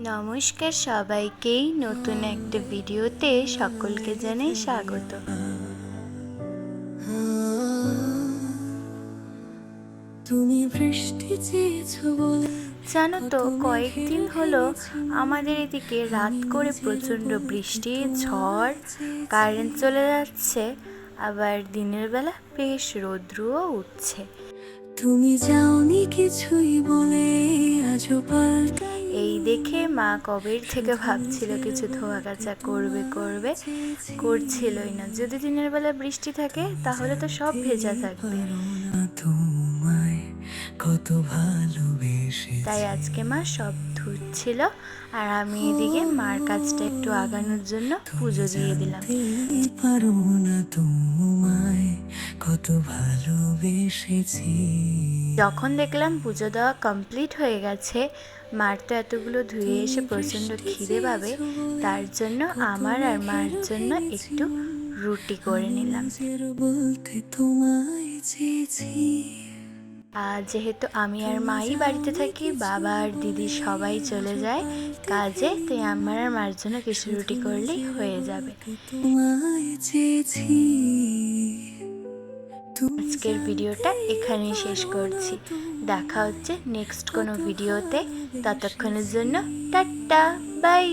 নমস্কার সবাইকেই নতুন একটা ভিডিওতে সকলকে জানাই স্বাগত। তুমি বৃষ্টি চেয়েছো বলে জানো তো কয়েকদিন হলো আমাদের এদিকে রাত করে প্রচণ্ড বৃষ্টি, ঝড়, কারেন্ট চলে যাচ্ছে, আবার দিনের বেলা বেশ রৌদ্রও উঠছে। তুমি যাওনি কিছুই বলে আজও পাল্টা এই দেখে মা কবের থেকে ভাবছিল কিছু ধোয়া কাচা করবে, করছিলই না। যদি দিনের বেলা বৃষ্টি থাকে তাহলে তো সব ভেজা থাকবে। তোমায় কত ভালোবেসে তাই আজকে মা সব ধুচ্ছিল আর আমি এদিকে মার কাজটা একটু আগানোর জন্য পুজো দিয়ে দিলাম। পারো না তোমায় কত ভালোবেসেছি। যখন দেখলাম পুজো দেওয়া কমপ্লিট হয়ে গেছে, মার তো এতগুলো ধুয়ে এসে প্রচণ্ড খিদে পাবে, তার জন্য আমার আর মার জন্য একটু রুটি করে নিলাম। বলতে তোমায় চেয়েছি। আর যেহেতু আমি আর মাই বাড়িতে থাকি, বাবা আর দিদি সবাই চলে যায় কাজে, তাই আমার আর মার জন্য কিছু রুটি করলেই হয়ে যাবে। তোমায় চেয়েছি। আজকের ভিডিওটা এখানেই শেষ করছি। দেখা হচ্ছে নেক্সট কোনো ভিডিওতে। ততক্ষণের জন্য টাটা, বাই।